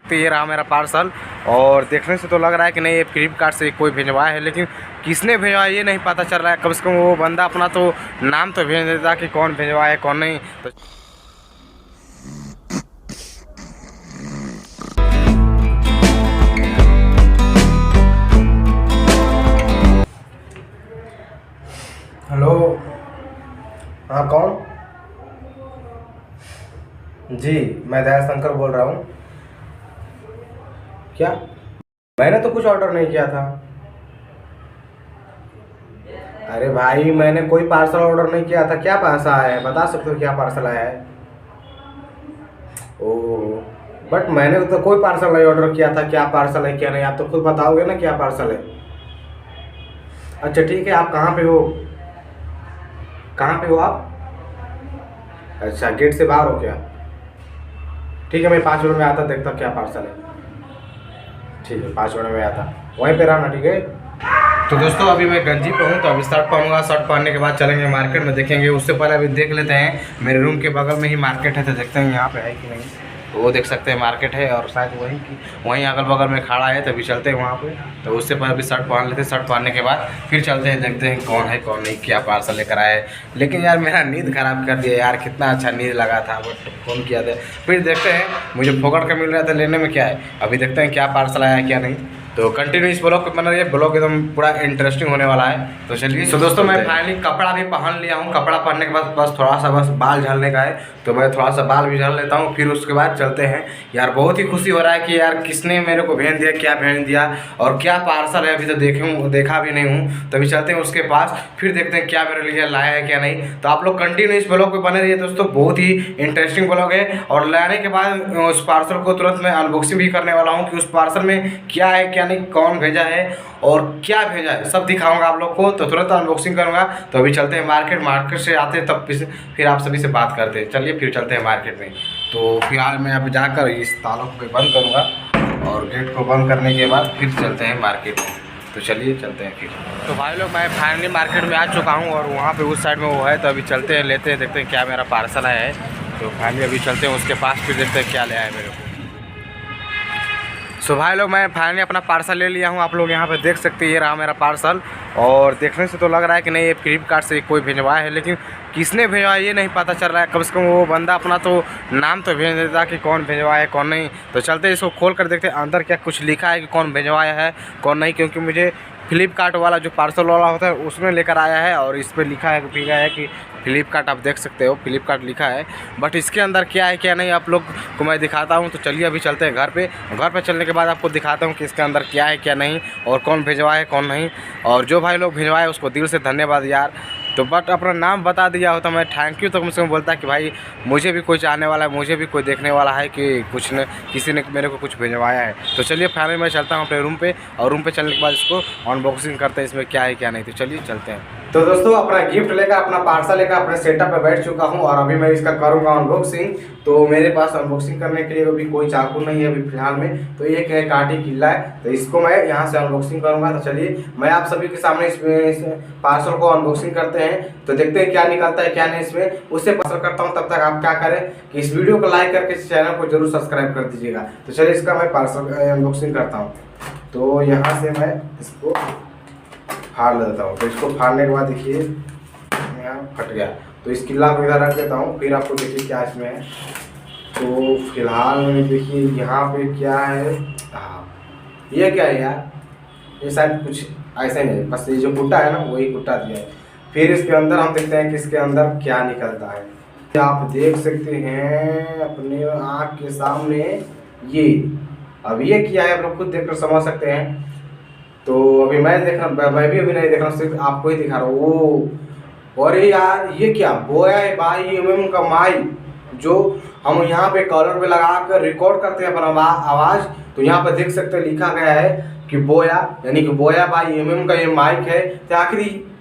तो ये रहा मेरा पार्सल। और देखने से तो लग रहा है कि नहीं ये फ्लिपकार्ट से कोई भिजवाया है, लेकिन किसने भिजवाया ये नहीं पता चल रहा है। कम से कम वो बंदा अपना तो नाम तो भेज देता कि कौन भिजवाया है कौन नहीं। तो हेलो, हाँ कौन? जी मैं दया शंकर बोल रहा हूँ। क्या? मैंने तो कुछ ऑर्डर नहीं किया था। अरे भाई मैंने कोई पार्सल ऑर्डर नहीं किया था। क्या पार्सल आया है बता सकते हो? क्या पार्सल आया है? ओह, बट मैंने तो कोई पार्सल नहीं ऑर्डर किया था। क्या पार्सल है क्या नहीं आप तो खुद बताओगे ना क्या पार्सल है। अच्छा ठीक है, आप कहाँ पे हो? कहाँ पे हो आप? अच्छा गेट से बाहर हो क्या? ठीक है मैं 5 मिनट में आता, देखता क्या पार्सल है। ठीक है 5 मिनट में आता, वहीं पे रहना ठीक है। तो दोस्तों अभी मैं गंजी पे हूँ, तो अभी शर्ट पहनूंगा। शर्ट पहनने के बाद चलेंगे मार्केट में, देखेंगे। उससे पहले अभी देख लेते हैं, मेरे रूम के बगल में ही मार्केट है, तो देखते हैं यहाँ पे है कि नहीं। तो वो देख सकते हैं मार्केट है, और शायद वहीं अगल बगल में खड़ा है, तो अभी चलते हैं वहाँ पे। तो उससे पहले अभी शर्ट पहन लेते हैं, शर्ट पहनने के बाद फिर चलते हैं, देखते हैं कौन है कौन नहीं, क्या पार्सल लेकर आए। लेकिन यार मेरा नींद ख़राब कर दिया यार, कितना अच्छा नींद लगा था, बट फ़ोन किया था। फिर देखते हैं, मुझे फोकट का मिल रहा था, लेने में क्या है। अभी देखते हैं क्या पार्सल आया है क्या नहीं। तो कंटिन्यू इस ब्लॉग पे बना रहिए, ब्लॉग एकदम पूरा इंटरेस्टिंग होने वाला है। तो चलिए। तो दोस्तों मैं फाइनली कपड़ा भी पहन लिया हूँ। कपड़ा पहनने के बाद बस थोड़ा सा बस बाल झाड़ने का है, तो मैं थोड़ा सा बाल भी झाड़ लेता हूँ, फिर उसके बाद चलते हैं। यार बहुत ही खुशी हो रहा है कि यार किसने मेरे को भेज दिया, क्या भेज दिया और क्या पार्सल है, अभी तो देखा भी नहीं हूँ। तो अभी चलते हैं उसके पास, फिर देखते हैं क्या मेरे लिए लाया है क्या नहीं। तो आप लोग कंटिन्यू इस ब्लॉग पे बने रहिए दोस्तों, बहुत ही इंटरेस्टिंग ब्लॉग है। और लाने के बाद उस पार्सल को तुरंत मैं अनबॉक्सिंग भी करने वाला हूँ कि उस पार्सल में क्या है क्या नहीं, कौन भेजा है और क्या भेजा है, सब दिखाऊंगा आप लोग को। तो तुरंत अनबॉक्सिंग करूंगा। तो अभी चलते हैं मार्केट से आते हैं, तब फिर आप सभी से बात करते हैं। चलिए फिर चलते हैं मार्केट में। तो फिलहाल मैं अब जाकर इस तालों को बंद करूंगा, और गेट को बंद करने के बाद फिर चलते हैं मार्केट में। तो चलिए चलते हैं फिर। तो भाई लोग मैं फाइनली मार्केट में आ चुका हूँ, और वहाँ पे उस साइड में वो है। तो अभी चलते हैं, लेते हैं, देखते हैं क्या मेरा पार्सल आया है। तो फाइनली अभी चलते हैं उसके पास, फिर देखते हैं क्या ले आया मेरे को। सो भाई लोग मैं फाइनली अपना पार्सल ले लिया हूँ। आप लोग यहाँ पे देख सकते हैं, ये रहा मेरा पार्सल। और देखने से तो लग रहा है कि नहीं ये फ्लिपकार्ट से कोई भिजवाया है, लेकिन किसने भिजवाया ये नहीं पता चल रहा है। कम से कम वो बंदा अपना तो नाम तो भेज देता कि कौन भिजवाया है कौन नहीं। तो चलते इसको खोल कर देखते हैं अंदर क्या कुछ लिखा है कि कौन भिजवाया है कौन नहीं, क्योंकि मुझे फ्लिपकार्ट वाला जो पार्सल वाला होता है उसमें लेकर आया है, और इस पर लिखा है कि फ्लिपकार्ट। आप देख सकते हो फ्लिपकार्ट लिखा है, बट इसके अंदर क्या है क्या नहीं आप लोग को मैं दिखाता हूँ। तो चलिए अभी चलते हैं घर पे। घर पे चलने के बाद आपको दिखाता हूँ कि इसके अंदर क्या है क्या नहीं, और कौन भिजवाया है कौन नहीं। और जो भाई लोग भिजवाए उसको दिल से धन्यवाद यार। तो बट अपना नाम बता दिया होता मैं थैंक यू, तो कम से कम बोलता कि भाई मुझे भी कोई चाहने वाला है, मुझे भी कोई देखने वाला है कि किसी ने मेरे को कुछ भिजवाया है। तो चलिए फाइनली मैं चलता हूँ अपने रूम पे, और रूम पे चलने के बाद इसको अनबॉक्सिंग करते हैं इसमें क्या है क्या नहीं। तो चलिए चलते हैं। तो दोस्तों अपना गिफ्ट लेकर, अपना पार्सल लेकर अपने सेटअप पे बैठ चुका हूँ, और अभी मैं इसका करूँगा अनबॉक्सिंग। तो मेरे पास अनबॉक्सिंग करने के लिए अभी कोई चाकू नहीं है अभी फिलहाल में, तो एक है कांटी किल्ला है, तो इसको मैं यहाँ से अनबॉक्सिंग करूँगा। तो चलिए मैं आप सभी के सामने इस पार्सल को अनबॉक्सिंग करते हैं, तो देखते हैं क्या निकलता है क्या नहीं इसमें। उससे पार्सल करता हूँ, तब तक आप क्या करें कि इस वीडियो को लाइक करके इस चैनल को जरूर सब्सक्राइब कर दीजिएगा। तो चलिए इसका मैं पार्सल अनबॉक्सिंग करता हूँ। तो यहाँ से मैं इसको फाड़ लेता हूँ। तो इसको फाड़ने के बाद देखिए यहाँ फट गया, तो इस किल्ला को इधर रख देता हूँ, फिर आपको देखिए क्या इसमें है। तो फिलहाल में देखिए यहाँ पे क्या है। हाँ ये क्या है यार, ये शायद कुछ ऐसा ही नहीं, बस ये जो कुट्टा है ना वही कुट्टा दिया है। फिर इसके अंदर हम देखते हैं कि इसके अंदर क्या निकलता है। आप देख सकते हैं अपने आँख के सामने ये। अब ये क्या है आप लोग खुद देखकर समझ सकते हैं। तो अभी मैं भी अभी नहीं देख रहा हूँ, सिर्फ आपको ही दिखा रहा हूँ। और यार ये क्या बोया है भाई एमएम का माइक, जो हम यहाँ पे कॉलर पे लगा कर रिकॉर्ड करते हैं अपना आवाज़। तो यहाँ पे देख सकते हैं लिखा गया है कि बोया, यानी कि बोया भाई एमएम का ये माइक है। तो आखिर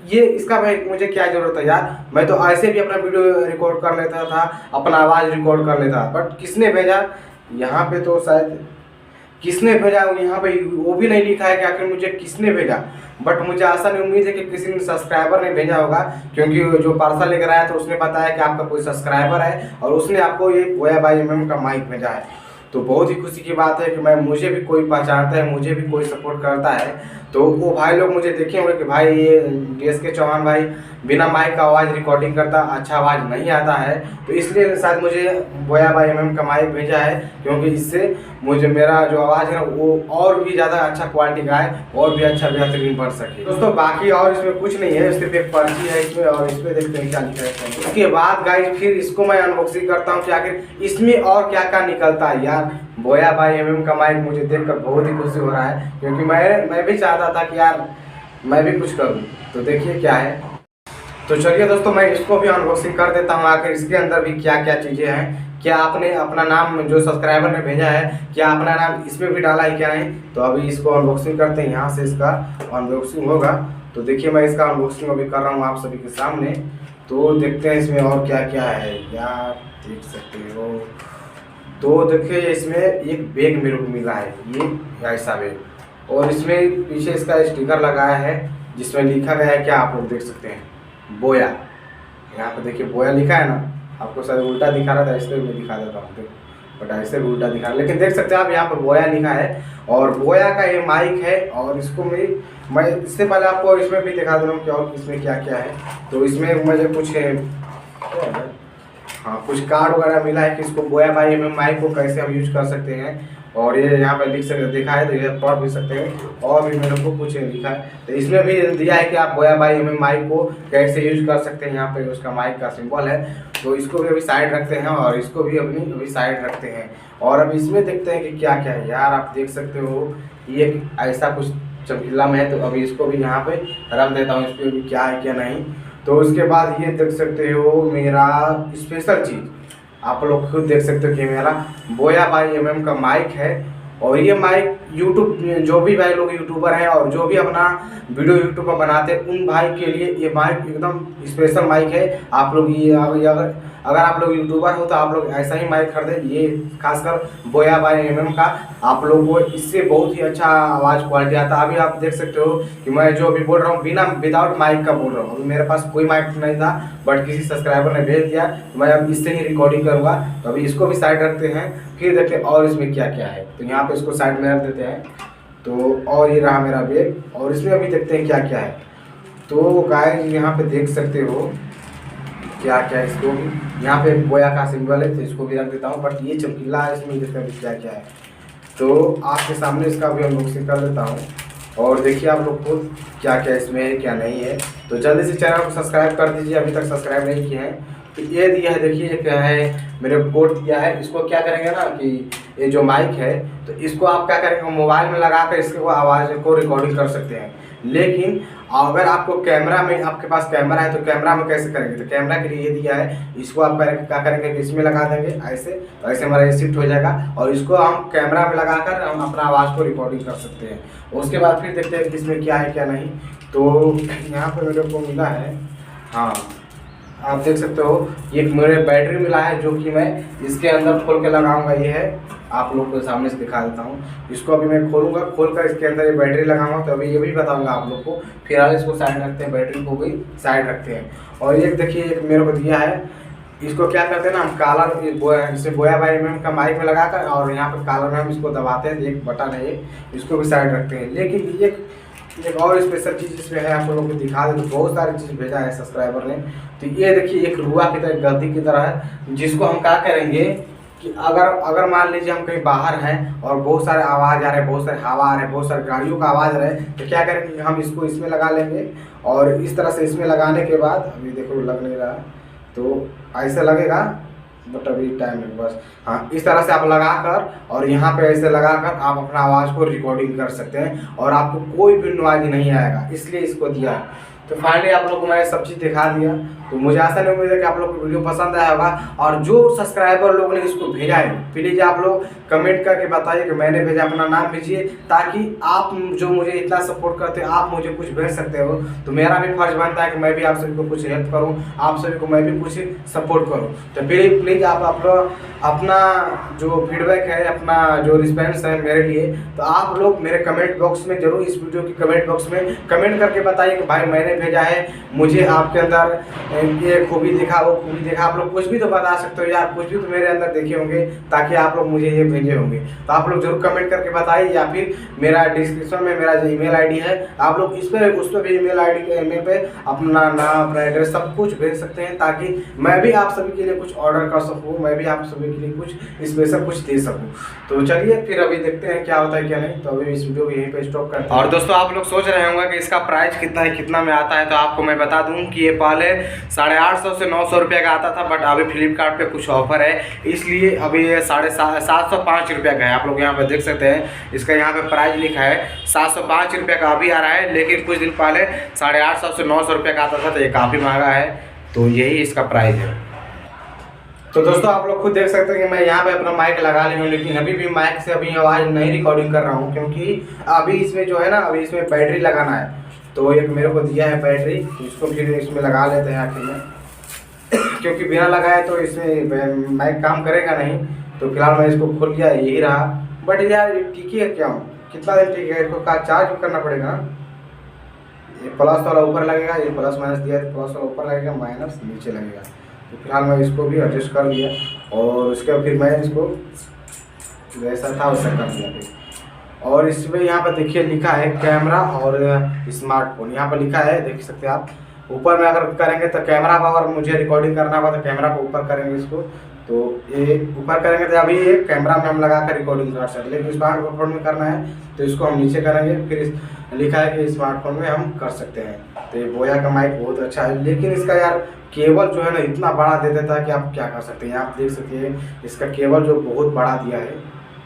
ये इसका भाई मुझे क्या ज़रूरत है यार, मैं तो ऐसे भी अपना वीडियो रिकॉर्ड कर लेता था, अपना आवाज़ रिकॉर्ड कर लेता, बट किसने भेजा यहाँ पे, तो शायद किसने भेजा यहाँ पे वो भी नहीं लिखा है कि आखिर मुझे किसने भेजा। बट मुझे आशा नहीं उम्मीद है कि किसी ने सब्सक्राइबर ने भेजा होगा, क्योंकि जो पार्सल लेकर आया तो उसने बताया कि आपका कोई सब्सक्राइबर है और उसने आपको ये बोया भाई एमएम का माइक भेजा है। तो बहुत ही खुशी की बात है कि मुझे भी कोई पहचानता है, मुझे भी कोई सपोर्ट करता है। तो वो भाई लोग मुझे देखे होंगे कि भाई ये DSK चौहान भाई बिना माइक का आवाज़ रिकॉर्डिंग करता, अच्छा आवाज़ नहीं आता है, तो इसलिए शायद मुझे बोया भाई MM का माइक भेजा है, क्योंकि इससे मुझे मेरा जो आवाज़ है ना वो और भी ज़्यादा अच्छा क्वालिटी का है और भी अच्छा बेहतरीन बन सके। दोस्तों बाकी और इसमें कुछ नहीं है, सिर्फ एक पर्ची है इसमें, और इसमें देखते हैं क्या लिखा है। उसके बाद गाइस फिर इसको मैं अनबॉक्सिंग करता हूँ कि आखिर इसमें और क्या क्या निकलता है। यार बोया भाई MM का माइक मुझे देखकर बहुत ही खुशी हो रहा है, क्योंकि मैं भी चाहता था कि यार मैं भी कुछ करूँ। तो देखिए क्या है। तो चलिए दोस्तों मैं इसको भी अनबॉक्सिंग कर देता हूँ, आखिर इसके अंदर भी क्या क्या चीज़ें हैं, क्या आपने अपना नाम जो सब्सक्राइबर ने भेजा है क्या अपना नाम इसमें भी डाला है क्या नहीं। तो अभी इसको अनबॉक्सिंग करते हैं, यहाँ से इसका अनबॉक्सिंग होगा। तो देखिए मैं इसका अनबॉक्सिंग अभी कर रहा हूँ आप सभी के सामने। तो देखते हैं इसमें और क्या क्या है यार, देख सकते हो। तो देखिए इसमें एक बैग मेरे को मिला है, ये ऐसा बैग, और इसमें पीछे इसका स्टिकर लगाया है जिसमें लिखा गया है क्या आप लोग देख सकते हैं, बोया। यहाँ पे देखिए बोया लिखा है ना, आपको शायद उल्टा दिखा रहा था, इसलिए मैं दिखा देता हूँ, बट ऐसे भी उल्टा दिखा रहा है, लेकिन देख सकते हैं आप यहाँ पर बोया लिखा है। और बोया का ये माइक है, और इसको मैं इससे पहले आपको इसमें भी दिखा दे रहा हूँ कि और इसमें क्या क्या है। तो इसमें मुझे कुछ कुछ कार्ड वगैरह मिला है कि इसको बोया भाई MM माइक को कैसे हम यूज कर सकते हैं, और ये यहाँ पे लिख सकते दिखा है, तो ये पढ़ भी सकते हैं। और भी मेरे को कुछ लिखा है, तो इसमें भी दिया है कि आप बोया भाई MM माइक को कैसे यूज कर सकते हैं। यहाँ पे उसका माइक का सिंबल है, तो इसको भी अभी साइड रखते हैं और इसको भी अभी साइड रखते हैं। और अब इसमें देखते हैं कि क्या क्या है। यार आप देख सकते हो ये ऐसा कुछ चमकीला में है, तो अभी इसको भी यहाँ पे रख देता हूँ, इस पर भी क्या है क्या नहीं। तो उसके बाद ये देख सकते हो मेरा स्पेशल चीज़, आप लोग खुद देख सकते हो कि मेरा बोया भाई MM का माइक है। और ये माइक यूट्यूब जो भी भाई लोग यूट्यूबर हैं और जो भी अपना वीडियो यूट्यूब पर बनाते हैं उन भाई के लिए ये माइक एकदम स्पेशल माइक है। आप लोग ये अगर आप लोग यूट्यूबर हो तो आप लोग ऐसा ही माइक खरीदें, ये खासकर बोया भाई MM का। आप लोग को इससे बहुत ही अच्छा आवाज़ क्वालिटी आता है। अभी आप देख सकते हो कि मैं जो अभी बोल रहा हूँ विदाउट माइक का बोल रहा हूँ। अभी मेरे पास कोई माइक नहीं था, बट किसी सब्सक्राइबर ने भेज दिया, तो मैं अब इससे ही रिकॉर्डिंग करूँगा। तो अभी इसको भी साइड रखते हैं, फिर देखते हैं और इसमें क्या क्या है। तो यहाँ पे इसको साइड में रख देते हैं। तो और ये रहा मेरा बैग, और इसमें अभी देखते हैं क्या क्या है। तो गाइस यहाँ पे देख सकते हो क्या क्या है। इसको भी यहाँ पे बोया का सिंबल है, तो इसको भी रख देता हूँ, बट ये चमकीला है, इसमें देखते हैं क्या क्या है। तो आपके सामने इसका भी अनबॉक्सिंग कर देता हूँ, और देखिए आप लोग को क्या क्या इसमें है क्या नहीं है। तो जल्दी से चैनल को सब्सक्राइब कर दीजिए अभी तक सब्सक्राइब नहीं किए हैं। तो ये दिया है, देखिए क्या है, मेरे कोड दिया है। इसको क्या करेंगे ना कि ये जो माइक है तो इसको आप क्या करेंगे, मोबाइल में लगा कर इसको आवाज़ को रिकॉर्डिंग कर सकते हैं। लेकिन अगर आपको कैमरा में, आपके पास कैमरा है तो कैमरा में कैसे करेंगे, तो कैमरा के लिए ये दिया है। इसको आप क्या करेंगे कि इसमें लगा देंगे ऐसे, तो ऐसे हमारा ये शिफ्ट हो जाएगा, और इसको हम कैमरा में लगाकर हम अपना आवाज़ को रिकॉर्डिंग कर सकते हैं। उसके बाद फिर देखते हैं कि इसमें क्या है क्या नहीं। तो यहाँ पर मेरे को मिला है, हाँ आप देख सकते हो ये मेरे बैटरी मिला है, जो कि मैं इसके अंदर खोल के लगाऊंगा। ये है, आप लोग को सामने से दिखा देता हूँ। इसको अभी मैं खोलूंगा, खोलकर इसके अंदर ये बैटरी लगाऊंगा, तो अभी ये भी बताऊंगा आप लोग को। फिलहाल इसको साइड रखते हैं, बैटरी को भी साइड रखते हैं। और ये देखिए एक मेरे को दिया है, इसको क्या करते हैं ना हम कॉलर, इसे बोया भाई MM का माइक में लगाकर, और यहाँ पर कॉलर में हम इसको दबाते हैं, एक बटन है ये, इसको भी साइड रखते हैं। लेकिन एक और स्पेशल चीज़ इसमें है, आप लोगों को दिखा दें। तो बहुत सारी चीज़ भेजा है सब्सक्राइबर ने। तो ये देखिए एक रुआ की तरह, गद्दी की तरह है, जिसको हम क्या करेंगे कि अगर मान लीजिए हम कहीं बाहर हैं और बहुत सारे आवाज़ आ रहे हैं, बहुत सारे हवा आ रहे हैं, बहुत सारे गाड़ियों का आवाज़ आ रहा है, तो क्या करेंगे हम इसको इसमें लगा लेंगे। और इस तरह से इसमें लगाने के बाद, अभी देखो लग नहीं रहा, तो ऐसे लगेगा, बट अभी टाइम है बस। हाँ इस तरह से आप लगाकर और यहाँ पे ऐसे लगाकर आप अपना आवाज़ को रिकॉर्डिंग कर सकते हैं, और आपको कोई भी नॉइज नहीं आएगा, इसलिए इसको दिया है। तो फाइनली आप लोग को मैंने सब चीज़ दिखा दिया। तो मुझे आशा नहीं उम्मीद है कि आप लोग को वीडियो पसंद आया होगा। और जो सब्सक्राइबर लोगों ने इसको भेजा है, प्लीज़ आप लोग कमेंट करके बताइए कि मैंने भेजा, अपना नाम भेजिए, ताकि आप जो मुझे इतना सपोर्ट करते हैं, आप मुझे कुछ भेज सकते हो। तो मेरा भी फर्ज बनता है कि मैं भी आप सभी को कुछ हेल्प करूँ, आप सभी को मैं भी कुछ सपोर्ट करूँ। तो प्लीज़ आप अपना जो फीडबैक है, अपना जो रिस्पॉन्स है मेरे लिए, तो आप लोग मेरे कमेंट बॉक्स में जरूर, इस वीडियो की कमेंट बॉक्स में कमेंट करके बताइए कि भाई मैंने भेजा है, मुझे आपके अंदर ये खूबी दिखा, वो खूबी दिखा, आप लोग कुछ भी तो बता सकते हो यार, कुछ भी तो मेरे अंदर देखे होंगे ताकि आप लोग मुझे ये भेजे होंगे। तो आप लोग जरूर कमेंट करके बताइए, या फिर मेरा डिस्क्रिप्शन में मेरा जो ईमेल आईडी है, आप लोग इस पर उस पर भी ईमेल आईडी के ईमेल पे अपना नाम, अपना एड्रेस सब कुछ भेज सकते हैं, ताकि मैं भी आप सभी के लिए कुछ ऑर्डर कर सकूँ, मैं भी आप सभी के लिए कुछ स्पेशल कुछ दे सकूँ। तो चलिए फिर अभी देखते हैं क्या होता है क्या नहीं। तो अभी इस वीडियो को यहीं पे स्टॉप करते हैं। और दोस्तों आप लोग सोच रहे होंगे कि इसका प्राइस कितना है, कितना में आता है, तो आपको मैं बता दूं कि ये पहले 850 से 900 रुपये का आता था, बट अभी फ्लिपकार्ट पे कुछ ऑफर है, इसलिए अभी ये 705 रुपये का है। आप लोग यहाँ पे देख सकते हैं, इसका यहाँ पे प्राइस लिखा है 705 रुपये का अभी आ रहा है, लेकिन कुछ दिन पहले 850 से 900 रुपये का आता था, तो ये काफ़ी महंगा है। तो यही इसका प्राइस है। तो दोस्तों आप लोग खुद देख सकते हैं कि मैं यहाँ पे अपना माइक लगा ली हूँ, लेकिन अभी भी माइक से अभी आवाज़ नहीं रिकॉर्डिंग कर रहा हूँ, क्योंकि अभी इसमें जो है ना, अभी इसमें बैटरी लगाना है। तो एक मेरे को दिया है बैटरी, इसको फिर इसमें लगा लेते हैं आखिर में क्योंकि बिना लगाए तो इसमें माइक काम करेगा नहीं। तो फिलहाल मैं इसको खोल लिया, यही रहा। बट यार ठीक ही है क्या, कितना देर ठीक है, इसको चार्ज करना पड़ेगा। ये प्लस वाला ऊपर लगेगा, ये प्लस माइनस दिया है, प्लस वाला ऊपर लगेगा, माइनस नीचे लगेगा। तो फिलहाल मैं इसको भी एडजस्ट कर लिया, और उसके बाद फिर मैं इसको जैसा था वैसा कर दिया फिर। और इसमें यहाँ पर देखिए लिखा है कैमरा और स्मार्टफोन, यहाँ पर लिखा है, देख सकते हैं आप। ऊपर में अगर करेंगे तो कैमरा पर, अगर मुझे रिकॉर्डिंग करना होगा तो कैमरा को ऊपर करेंगे इसको, तो ये ऊपर करेंगे तो अभी ये कैमरा में हम लगा कर रिकॉर्डिंग कर सकते हैं। लेकिन स्मार्टफोन में करना है तो इसको हम नीचे करेंगे, फिर लिखा है कि स्मार्टफोन में हम कर सकते हैं। तो ये बोया का माइक बहुत अच्छा है, लेकिन इसका यार केबल जो है ना इतना बड़ा दे देता है कि आप क्या कर सकते हैं। आप देख सकते हैं इसका केबल जो बहुत बड़ा दिया है,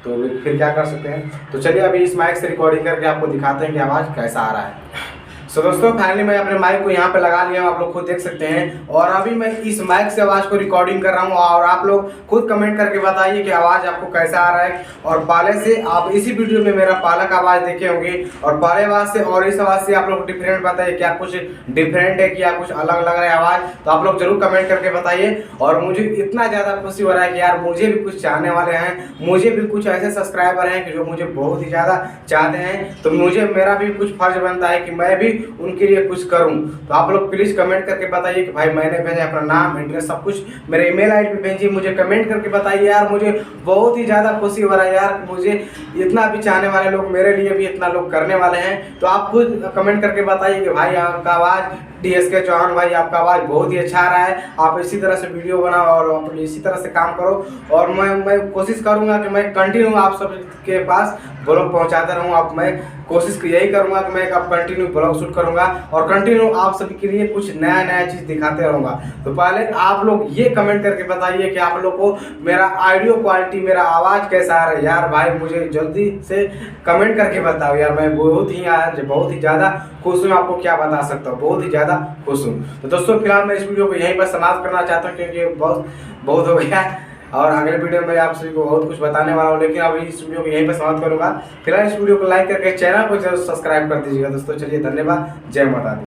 तो फिर क्या कर सकते हैं। तो चलिए अभी इस माइक से रिकॉर्डिंग करके आपको दिखाते हैं कि आवाज़ कैसा आ रहा है। सो दोस्तों फाइनली मैं अपने माइक को यहाँ पे लगा लिया हूँ, आप लोग खुद देख सकते हैं। और अभी मैं इस माइक से आवाज़ को रिकॉर्डिंग कर रहा हूँ, और आप लोग खुद कमेंट करके बताइए कि आवाज़ आपको कैसा आ रहा है। और पहले से आप इसी वीडियो में मेरा पहला का आवाज़ देखे होंगे, और पहले आवाज़ से और इस आवाज़ से आप लोग डिफरेंट बताइए, क्या कुछ डिफरेंट है, क्या कुछ अलग लग रहा है आवाज़। तो आप लोग जरूर कमेंट करके बताइए। और मुझे इतना ज़्यादा खुशी हो रहा है कि यार मुझे भी कुछ चाहने वाले हैं, मुझे भी कुछ ऐसे सब्सक्राइबर हैं कि जो मुझे बहुत ही ज़्यादा चाहते हैं। तो मुझे मेरा भी कुछ फर्ज बनता है कि मैं भी उनके लिए कुछ करूं। तो आप लोग प्लीज कमेंट करके बताइए कि भाई मैंने भेजा, अपना नाम, एड्रेस सब कुछ मेरे ईमेल आईडी पे भेजिए, मुझे कमेंट करके बताइए। यार मुझे बहुत ही ज़्यादा खुशी हो रहा है यार, मुझे इतना भी चाहने वाले लोग मेरे लिए भी इतना लोग करने वाले हैं। तो आप खुद कमेंट करके बताइए कि भाई आपका आवाज़ DSK चौहान भाई, आपका आवाज़ बहुत ही अच्छा आ रहा है, आप इसी तरह से वीडियो बनाओ और इसी तरह से काम करो। और मैं कोशिश करूंगा कि मैं कंटिन्यू आप सबके पास ब्लॉग पहुंचाता रहूं। अब मैं कोशिश यही करूंगा कि मैं अब कंटिन्यू ब्लॉग शूट करूंगा और कंटिन्यू आप सभी के लिए कुछ नया नया चीज़ दिखाते रहूँगा। तो पहले आप लोग ये कमेंट करके बताइए कि आप लोग को मेरा ऑडियो क्वालिटी, मेरा आवाज़ कैसा आ रहा है। यार भाई मुझे जल्दी से कमेंट करके बताओ यार, मैं बहुत ही ज़्यादा खुश हूँ, आपको क्या बता सकता हूँ, बहुत ही ज़्यादा खुश हूँ। तो दोस्तों फिलहाल मैं इस वीडियो को यहीं पर समाप्त करना चाहता हूँ, क्योंकि बहुत हो गया है, और अगले वीडियो में आप सभी को बहुत कुछ बताने वाला हूँ। लेकिन अभी इस वीडियो को यहीं पर समाप्त करूँगा। फिलहाल इस वीडियो को लाइक करके चैनल को जरूर सब्सक्राइब कर दीजिएगा दोस्तों। चलिए धन्यवाद, जय माता दी।